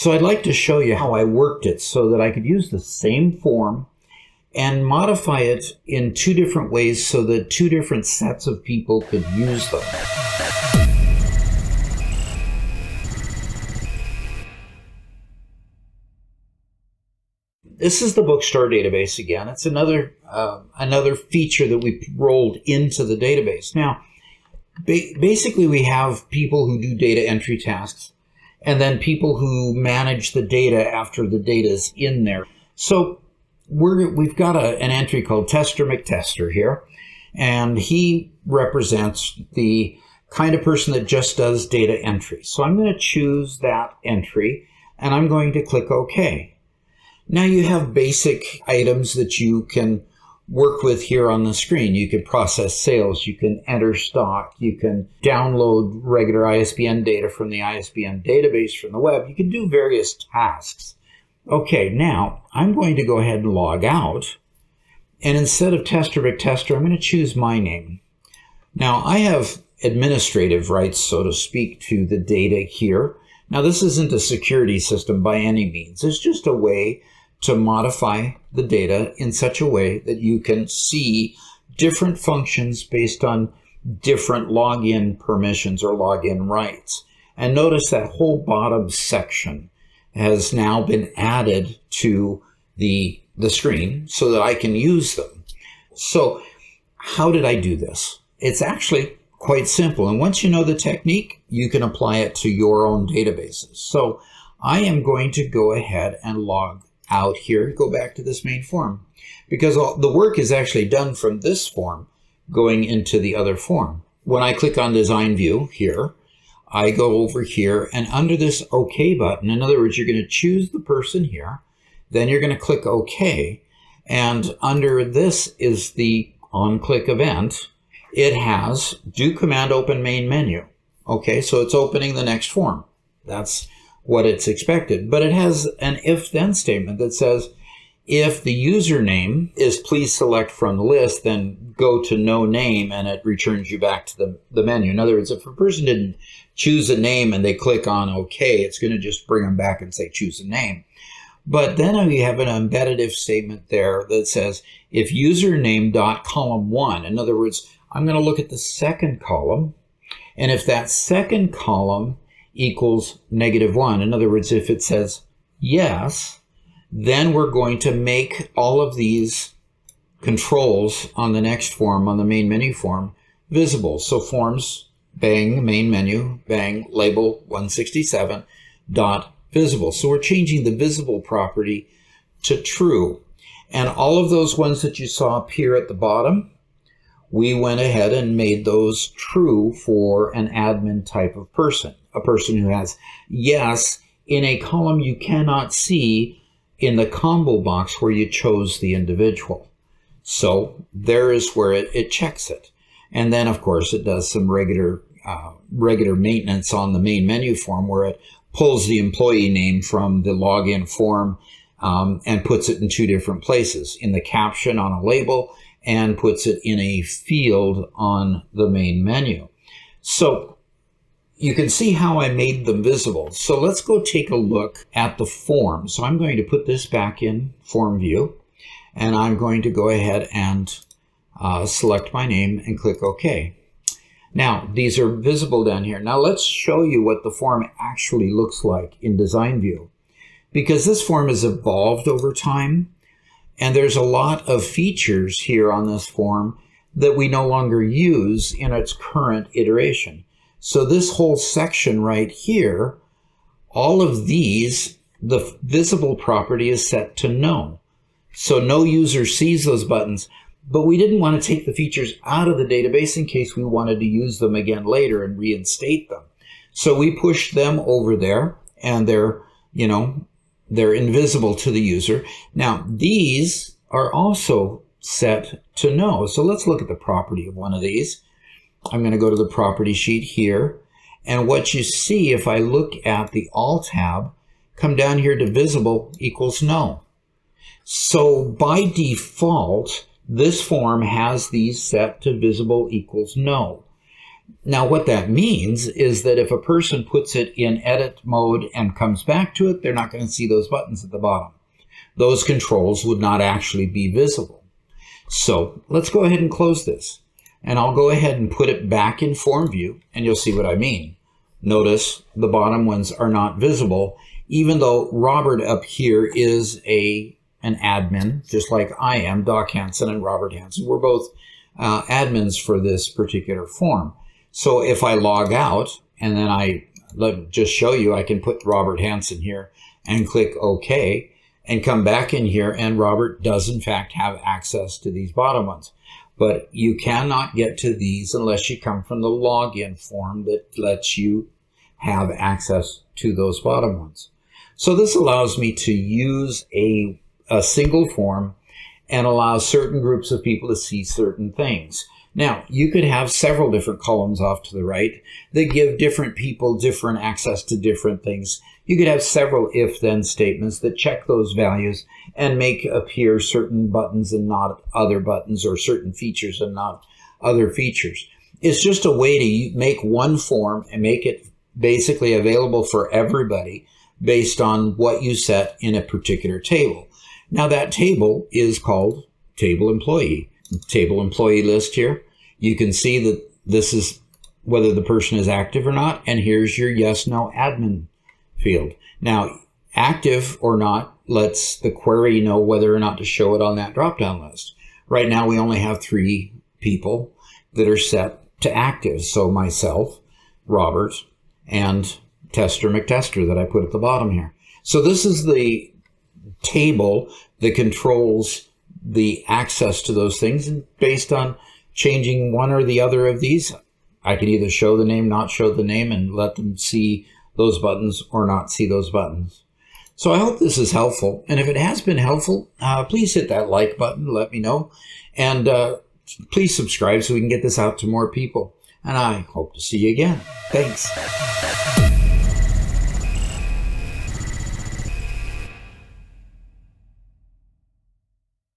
So I'd like to show you how I worked it so that I could use the same form and modify it in two different ways so that two different sets of people could use them. This is the bookstore database again. It's another feature that we rolled into the database. Now, basically we have people who do data entry tasks and then people who manage the data after the data is in there. So we've got an entry called Tester McTester here, and he represents the kind of person that just does data entry. So I'm going to choose that entry and I'm going to click OK. Now you have basic items that you can work with here on the screen. You can process sales, you can enter stock, you can download regular ISBN data from the ISBN database from the web. You can do various tasks. Okay, now I'm going to go ahead and log out. And instead of Tester McTester, I'm going to choose my name. Now I have administrative rights, so to speak, to the data here. Now this isn't a security system by any means. It's just a way to modify the data in such a way that you can see different functions based on different login permissions or login rights. And notice that whole bottom section has now been added to the screen so that I can use them. So how did I do this? It's actually quite simple. And once you know the technique, you can apply it to your own databases. So I am going to go ahead and log out here, go back to this main form, because the work is actually done from this form going into the other form. When I click on Design View here, I go over here and under this OK button, in other words, you're going to choose the person here, then you're going to click OK, and under this is the on-click event. It has do command open main menu. Okay, so it's opening the next form. That's what it's expected. But it has an if-then statement that says, if the username is please select from the list, then go to no name and it returns you back to the menu. In other words, if a person didn't choose a name and they click on OK, it's going to just bring them back and say choose a name. But then we have an embedded if statement there that says, if username dot column 1, in other words, I'm going to look at the second column, and if that second column equals -1, in other words, if it says yes, then we're going to make all of these controls on the next form, on the main menu form, visible. So forms, bang, main menu, bang, label 167, dot visible. So we're changing the visible property to true. And all of those ones that you saw appear at the bottom, we went ahead and made those true for an admin type of person, a person who has yes in a column you cannot see in the combo box where you chose the individual. So there is where it checks it. And then, of course, it does some regular maintenance on the main menu form where it pulls the employee name from the login form and puts it in two different places, in the caption on a label and puts it in a field on the main menu. So you can see how I made them visible. So let's go take a look at the form. So I'm going to put this back in form view, and I'm going to go ahead and select my name and click OK. Now, these are visible down here. Now let's show you what the form actually looks like in Design View, because this form has evolved over time, and there's a lot of features here on this form that we no longer use in its current iteration. So this whole section right here, all of these, the visible property is set to no. So no user sees those buttons, but we didn't want to take the features out of the database in case we wanted to use them again later and reinstate them. So we pushed them over there, and they're invisible to the user. Now, these are also set to no. So let's look at the property of one of these. I'm going to go to the property sheet here. And what you see, if I look at the All tab, come down here to visible equals no. So by default, this form has these set to visible equals no. Now, what that means is that if a person puts it in edit mode and comes back to it, they're not going to see those buttons at the bottom. Those controls would not actually be visible. So let's go ahead and close this. And I'll go ahead and put it back in form view, and you'll see what I mean. Notice the bottom ones are not visible, even though Robert up here is an admin, just like I am, Doc Hansen and Robert Hansen. We're both admins for this particular form. So if I log out, and then let me just show you, I can put Robert Hansen here and click OK, and come back in here, and Robert does in fact have access to these bottom ones. But you cannot get to these unless you come from the login form that lets you have access to those bottom ones. So this allows me to use a single form and allow certain groups of people to see certain things. Now, you could have several different columns off to the right that give different people different access to different things. You could have several if-then statements that check those values and make appear certain buttons and not other buttons, or certain features and not other features. It's just a way to make one form and make it basically available for everybody based on what you set in a particular table. Now, that table is called Table Employee. Table Employee list here. You can see that this is whether the person is active or not, and here's your yes, no admin field. Now, active or not lets the query know whether or not to show it on that drop-down list. Right now, we only have 3 people that are set to active. So myself, Robert, and Tester McTester that I put at the bottom here. So this is the table that controls the access to those things, and based on changing one or the other of these, I can either show the name, not show the name, and let them see those buttons or not see those buttons. So I hope this is helpful, and if it has been helpful, please hit that like button, let me know, and please subscribe so we can get this out to more people, and I hope to see you again. Thanks.